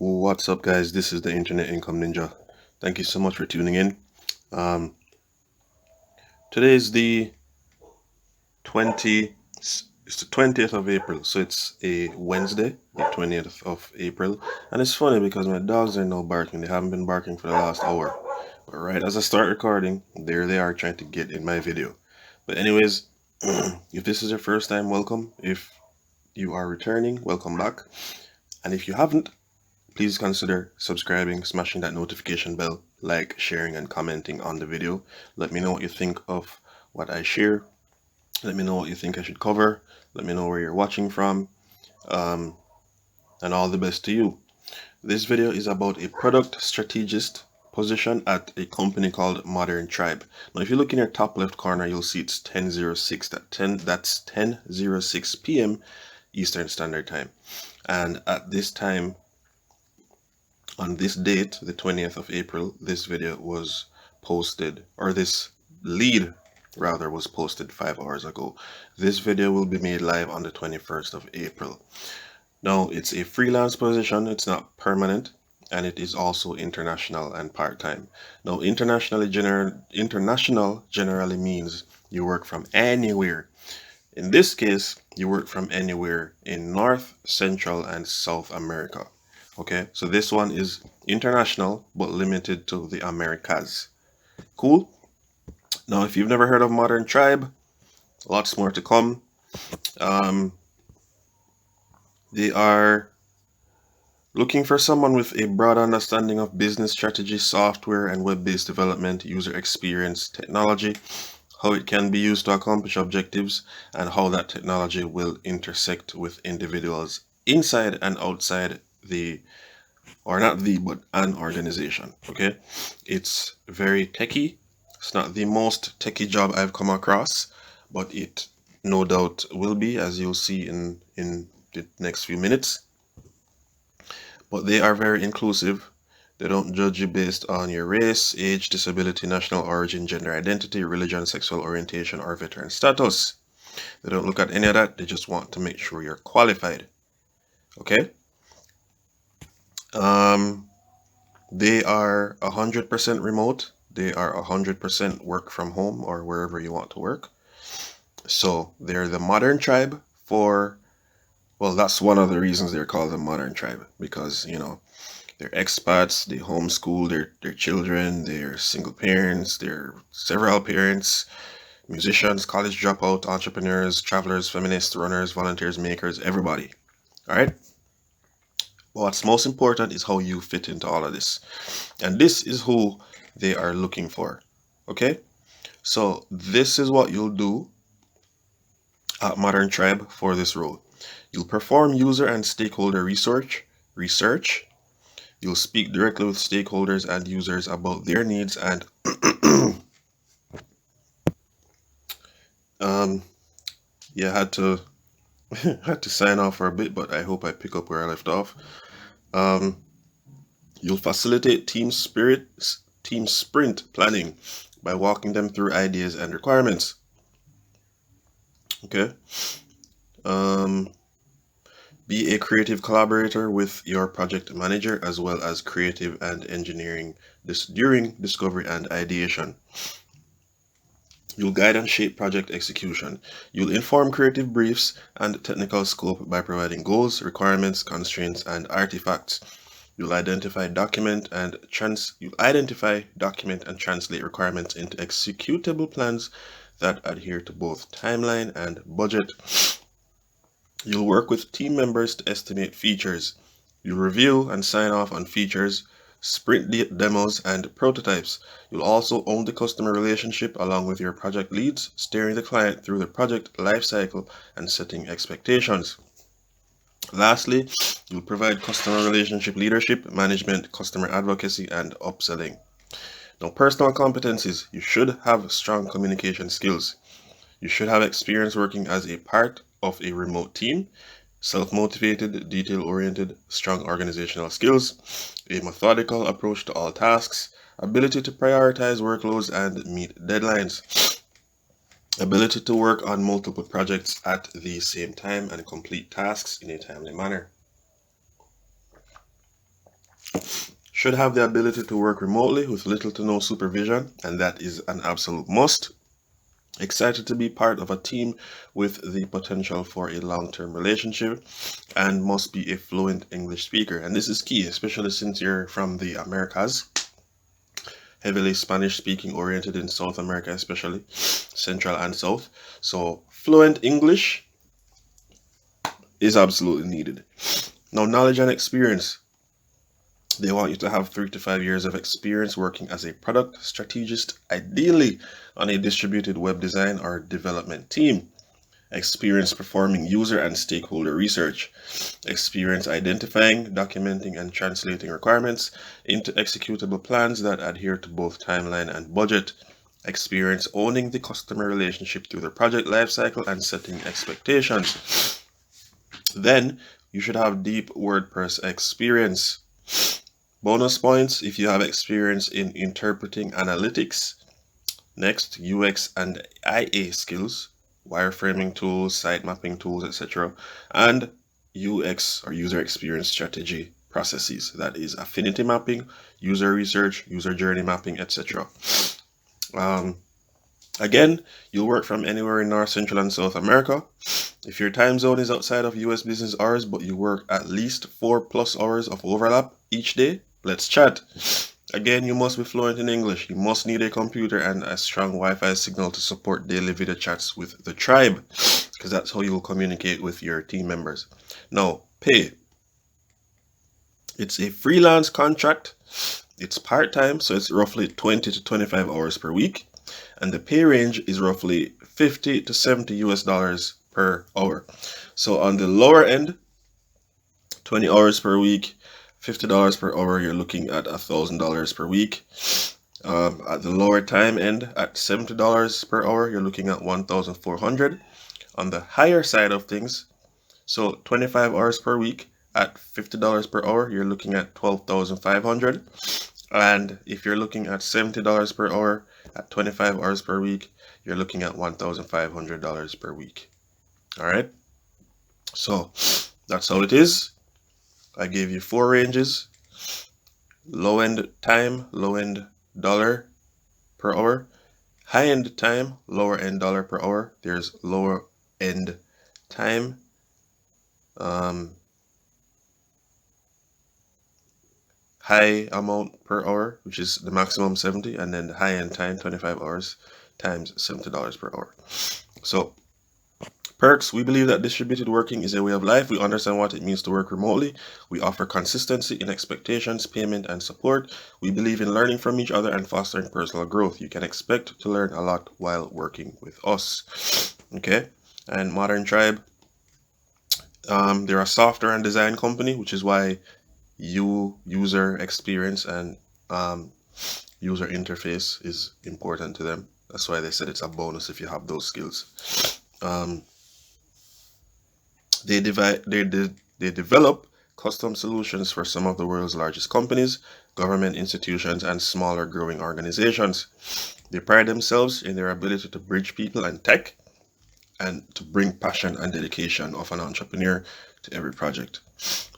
What's up, guys? This is the Internet Income Ninja. Thank you so much for tuning in. Um, Today is the 20th of April, so it's a Wednesday, the 20th of April, and it's funny because my dogs are now barking. They haven't been barking for the last hour, but right as I start recording, there they are trying to get in my video. But anyways, if this is your first time, welcome. If you are returning, welcome back. And if you haven't, please consider subscribing, smashing that notification bell, like, sharing, and commenting on the video. Let me know what you think of what I share. Let me know what you think I should cover. Let me know where you're watching from. And all the best to you. This video is about a product strategist position at a company called Modern Tribe. Now, if you look in your top left corner, you'll see it's 10:06. That's 10:06 p.m. Eastern Standard Time. And at this time, on this date, the 20th of April, this video was posted, or this lead rather was posted 5 hours ago. This video will be made live on the 21st of April. Now, it's a freelance position, it's not permanent, and it is also international and part-time. Now, international generally means you work from anywhere. In this case, you work from anywhere in North, Central, and South America. Okay, so this one is international but limited to the Americas. Cool. Now, if you've never heard of Modern Tribe, lots more to come. They are looking for someone with a broad understanding of business strategy, software and web-based development, user experience, technology, how it can be used to accomplish objectives, and how that technology will intersect with individuals inside and outside an organization. Okay, it's very techy. It's not the most techy job I've come across, but it no doubt will be, as you'll see in the next few minutes. But they are very inclusive. They don't judge you based on your race, age, disability, national origin, gender identity, religion, sexual orientation, or veteran status. They don't look at any of that. They just want to make sure you're qualified. Okay. They are 100% remote. They are 100% work from home or wherever you want to work. So they're the Modern Tribe well, that's one of the reasons they're called the Modern Tribe, because, they're expats, they homeschool their children, they're single parents, they're several parents, musicians, college dropout, entrepreneurs, travelers, feminists, runners, volunteers, makers, everybody. All right. What's most important is how you fit into all of this. And this is who they are looking for. Okay? So this is what you'll do at Modern Tribe for this role. You'll perform user and stakeholder research. You'll speak directly with stakeholders and users about their needs and yeah, had to sign off for a bit, but I hope I pick up where I left off. You'll facilitate team sprint planning by walking them through ideas and requirements. Okay. Be a creative collaborator with your project manager, as well as creative and engineering during discovery and ideation. You'll guide and shape project execution. You'll inform creative briefs and technical scope by providing goals, requirements, constraints, and artifacts. You'll identify, document, and translate requirements into executable plans that adhere to both timeline and budget. You'll work with team members to estimate features. You'll review and sign off on features, sprint demos, and prototypes. You'll also own the customer relationship along with your project leads, steering the client through the project lifecycle and setting expectations. Lastly, you'll provide customer relationship leadership, management, customer advocacy, and upselling. Now, personal competencies. You should have strong communication skills. You should have experience working as a part of a remote team, self-motivated, detail-oriented, strong organizational skills, a methodical approach to all tasks, ability to prioritize workloads and meet deadlines, ability to work on multiple projects at the same time and complete tasks in a timely manner. Should have the ability to work remotely with little to no supervision, and that is an absolute must. Excited to be part of a team with the potential for a long-term relationship, and must be a fluent English speaker. And this is key, especially since you're from the Americas, heavily Spanish speaking oriented in South America, especially Central and South. So fluent English is absolutely needed. Now, knowledge and experience. They want you to have 3 to 5 years of experience working as a product strategist, ideally on a distributed web design or development team. Experience performing user and stakeholder research. Experience identifying, documenting, and translating requirements into executable plans that adhere to both timeline and budget. Experience owning the customer relationship through the project lifecycle and setting expectations. Then you should have deep WordPress experience. Bonus points if you have experience in interpreting analytics. Next, UX and IA skills, wireframing tools, site mapping tools, etc. And UX or user experience strategy processes. That is affinity mapping, user research, user journey mapping, etc. Again, you'll work from anywhere in North, Central, and South America. If your time zone is outside of US business hours, but you work at least 4+ hours of overlap each day, let's chat. Again, you must be fluent in English. You must need a computer and a strong Wi-Fi signal to support daily video chats with the tribe, because that's how you'll communicate with your team members. Now, pay. It's a freelance contract. It's part-time, so it's roughly 20 to 25 hours per week. And the pay range is roughly 50 to 70 US dollars per hour. So on the lower end, 20 hours per week, $50 per hour, you're looking at $1,000 per week. At the lower time end, at $70 per hour, you're looking at $1,400. On the higher side of things, so 25 hours per week at $50 per hour, you're looking at $12,500. And if you're looking at $70 per hour at 25 hours per week, you're looking at $1,500 per week. All right. So that's how it is. I gave you 4 ranges: low end time, low end dollar per hour; high end time, lower end dollar per hour. There's lower end time, high amount per hour, which is the maximum 70, and then the high end time, 25 hours times $70 per hour. So perks: we believe that distributed working is a way of life. We understand what it means to work remotely. We offer consistency in expectations, payment, and support. We believe in learning from each other and fostering personal growth. You can expect to learn a lot while working with us. Okay. And Modern Tribe, they're a software and design company, which is why user experience and user interface is important to them. That's why they said it's a bonus if you have those skills. They develop custom solutions for some of the world's largest companies, government institutions, and smaller growing organizations. They pride themselves in their ability to bridge people and tech, and to bring passion and dedication of an entrepreneur to every project.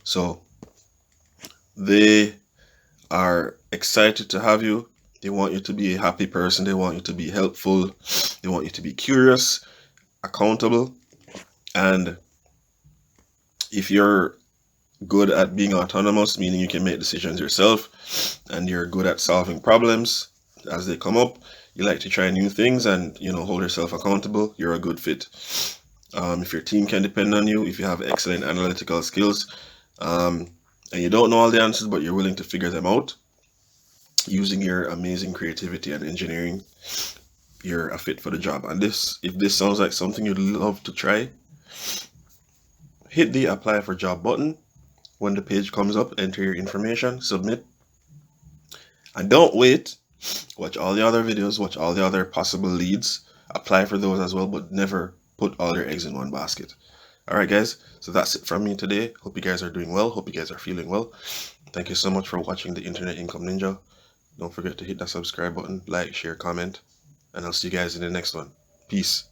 So they are excited to have you. They want you to be a happy person. They want you to be helpful. They want you to be curious, accountable, and if you're good at being autonomous, meaning you can make decisions yourself, and you're good at solving problems as they come up, you like to try new things and, hold yourself accountable, you're a good fit. If your team can depend on you, if you have excellent analytical skills, and you don't know all the answers, but you're willing to figure them out using your amazing creativity and engineering, you're a fit for the job. And if this sounds like something you'd love to try, hit the apply for job button. When the page comes up, enter your information, submit, and don't wait. Watch all the other videos, watch all the other possible leads, apply for those as well, but never put all your eggs in one basket. All right, guys, so that's it from me today. Hope you guys are doing well. Hope you guys are feeling well. Thank you so much for watching the Internet Income Ninja. Don't forget to hit that subscribe button, like, share, comment, and I'll see you guys in the next one. Peace.